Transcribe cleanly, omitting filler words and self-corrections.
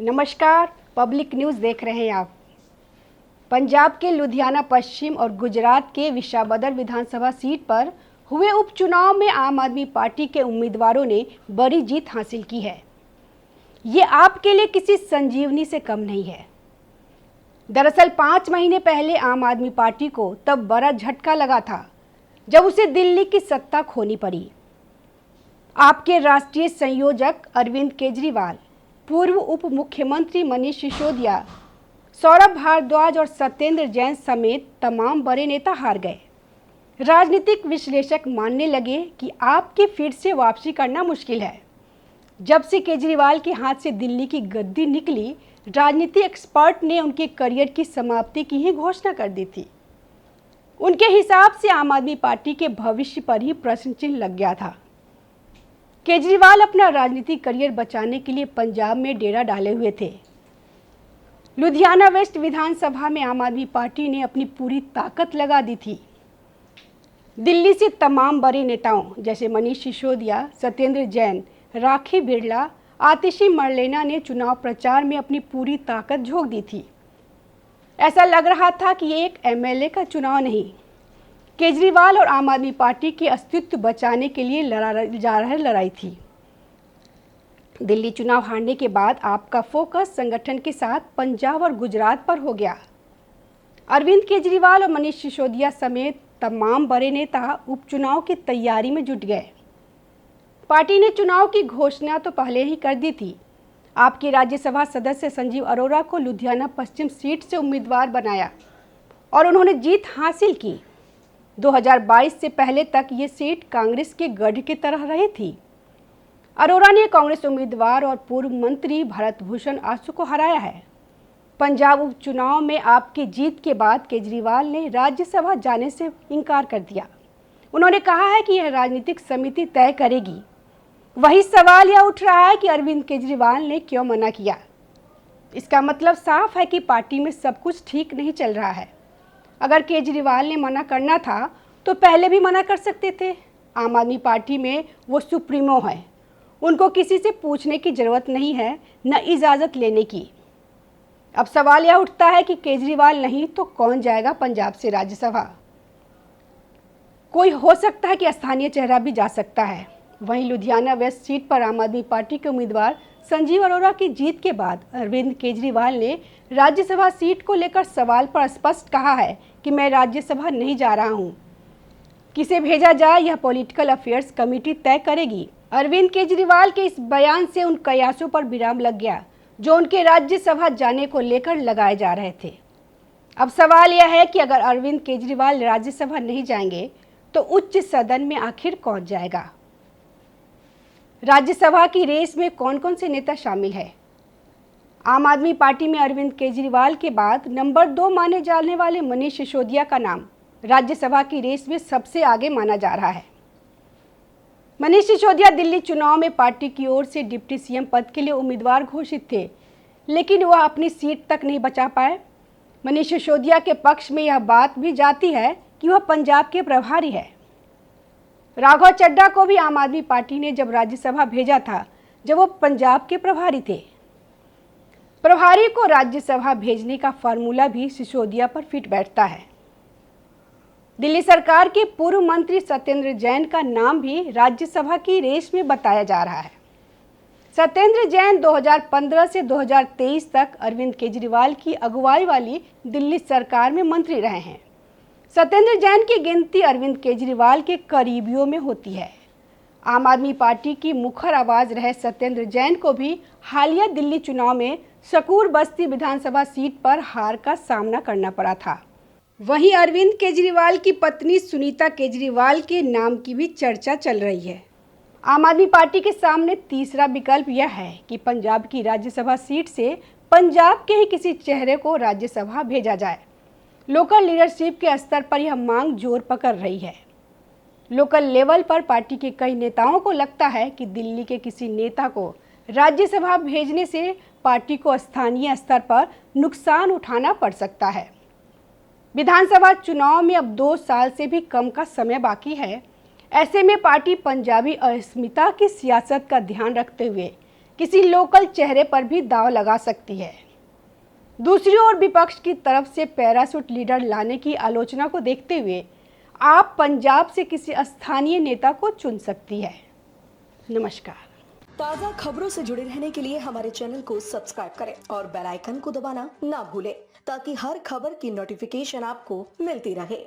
नमस्कार, public news देख रहे हैं आप। पंजाब के लुधियाना पश्चिम और गुजरात के विसावदर विधानसभा सीट पर हुए उपचुनाव में आम आदमी पार्टी के उम्मीदवारों ने बड़ी जीत हासिल की है। ये आपके लिए किसी संजीवनी से कम नहीं है। दरअसल 5 महीने पहले आम आदमी पार्टी को तब बड़ा झटका लगा था जब उसे दिल्ली की सत्ता खोनी पड़ी। आपके राष्ट्रीय संयोजक अरविंद केजरीवाल, पूर्व उप मुख्यमंत्री मनीष सिसोदिया, सौरभ भारद्वाज और सत्येंद्र जैन समेत तमाम बड़े नेता हार गए। राजनीतिक विश्लेषक मानने लगे कि आपकी फिर से वापसी करना मुश्किल है। जब से केजरीवाल के हाथ से दिल्ली की गद्दी निकली, राजनीति एक्सपर्ट ने उनके करियर की समाप्ति की ही घोषणा कर दी थी। उनके हिसाब से आम आदमी पार्टी के भविष्य पर ही प्रश्न चिन्ह लग गया था। केजरीवाल अपना राजनीतिक करियर बचाने के लिए पंजाब में डेरा डाले हुए थे। लुधियाना वेस्ट विधानसभा में आम आदमी पार्टी ने अपनी पूरी ताकत लगा दी थी। दिल्ली से तमाम बड़े नेताओं जैसे मनीष सिसोदिया, सत्येंद्र जैन, राखी बिरला, आतिशी मरलेना ने चुनाव प्रचार में अपनी पूरी ताकत झोंक दी थी। ऐसा लग रहा था कि ये एक एमएलए का चुनाव नहीं, केजरीवाल और आम आदमी पार्टी के अस्तित्व बचाने के लिए लड़ाई थी। दिल्ली चुनाव हारने के बाद आपका फोकस संगठन के साथ पंजाब और गुजरात पर हो गया। अरविंद केजरीवाल और मनीष सिसोदिया समेत तमाम बड़े नेता उपचुनाव की तैयारी में जुट गए। पार्टी ने चुनाव की घोषणा तो पहले ही कर दी थी। आपके राज्यसभा सदस्य संजीव अरोड़ा को लुधियाना पश्चिम सीट से उम्मीदवार बनाया और उन्होंने जीत हासिल की। 2022 से पहले तक ये सीट कांग्रेस के गढ़ की तरह रही थी। अरोड़ा ने कांग्रेस उम्मीदवार और पूर्व मंत्री भरत भूषण आसू को हराया है। पंजाब उपचुनाव में आपकी जीत के बाद केजरीवाल ने राज्यसभा जाने से इनकार कर दिया। उन्होंने कहा है कि यह राजनीतिक समिति तय करेगी। वही सवाल यह उठ रहा है कि अरविंद केजरीवाल ने क्यों मना किया। इसका मतलब साफ है कि पार्टी में सब कुछ ठीक नहीं चल रहा है। अगर केजरीवाल ने मना करना था तो पहले भी मना कर सकते थे। आम आदमी पार्टी में वो सुप्रीमो है, उनको किसी से पूछने की ज़रूरत नहीं है, न इजाज़त लेने की। अब सवाल यह उठता है कि केजरीवाल नहीं तो कौन जाएगा पंजाब से राज्यसभा। कोई हो सकता है कि स्थानीय चेहरा भी जा सकता है। वहीं लुधियाना वेस्ट सीट पर आम आदमी पार्टी के उम्मीदवार संजीव अरोड़ा की जीत के बाद अरविंद केजरीवाल ने राज्यसभा सीट को लेकर सवाल पर स्पष्ट कहा है कि मैं राज्यसभा नहीं जा रहा हूं। किसे भेजा जाए यह पॉलिटिकल अफेयर्स कमेटी तय करेगी। अरविंद केजरीवाल के इस बयान से उन कयासों पर विराम लग गया जो उनके राज्यसभा जाने को लेकर लगाए जा रहे थे। अब सवाल यह है कि अगर अरविंद केजरीवाल राज्यसभा नहीं जाएंगे तो उच्च सदन में आखिर कौन जाएगा। राज्यसभा की रेस में कौन कौन से नेता शामिल है। आम आदमी पार्टी में अरविंद केजरीवाल के बाद नंबर 2 माने जाने वाले मनीष सिसोदिया का नाम राज्यसभा की रेस में सबसे आगे माना जा रहा है। मनीष सिसोदिया दिल्ली चुनाव में पार्टी की ओर से डिप्टी सीएम पद के लिए उम्मीदवार घोषित थे, लेकिन वह अपनी सीट तक नहीं बचा पाए। मनीष सिसोदिया के पक्ष में यह बात भी जाती है कि वह पंजाब के प्रभारी है। राघव चड्ढा को भी आम आदमी पार्टी ने जब राज्यसभा भेजा था जब वो पंजाब के प्रभारी थे। प्रभारी को राज्यसभा भेजने का फार्मूला भी सिसोदिया पर फिट बैठता है। दिल्ली सरकार के पूर्व मंत्री सत्येंद्र जैन का नाम भी राज्यसभा की रेस में बताया जा रहा है। सत्येंद्र जैन 2015 से 2023 तक अरविंद केजरीवाल की अगुवाई वाली दिल्ली सरकार में मंत्री रहे हैं। सत्येंद्र जैन की गिनती अरविंद केजरीवाल के करीबियों में होती है। आम आदमी पार्टी की मुखर आवाज रहे सत्येंद्र जैन को भी हालिया दिल्ली चुनाव में शकूर बस्ती विधानसभा सीट पर हार का सामना करना पड़ा था। वहीं अरविंद केजरीवाल की पत्नी सुनीता केजरीवाल के नाम की भी चर्चा चल रही है। आम आदमी पार्टी के सामने तीसरा विकल्प यह है कि पंजाब की राज्यसभा सीट से पंजाब के ही किसी चेहरे को राज्यसभा भेजा जाए। लोकल लीडरशिप के स्तर पर यह मांग जोर पकड़ रही है। लोकल लेवल पर पार्टी के कई नेताओं को लगता है कि दिल्ली के किसी नेता को राज्यसभा भेजने से पार्टी को स्थानीय स्तर पर नुकसान उठाना पड़ सकता है। विधानसभा चुनाव में अब 2 साल से भी कम का समय बाकी है। ऐसे में पार्टी पंजाबी अस्मिता की सियासत का ध्यान रखते हुए किसी लोकल चेहरे पर भी दांव लगा सकती है। दूसरी ओर विपक्ष की तरफ से पैराशूट लीडर लाने की आलोचना को देखते हुए आप पंजाब से किसी स्थानीय नेता को चुन सकती है। नमस्कार। ताज़ा खबरों से जुड़े रहने के लिए हमारे चैनल को सब्सक्राइब करें और बेल आइकन को दबाना ना भूलें ताकि हर खबर की नोटिफिकेशन आपको मिलती रहे।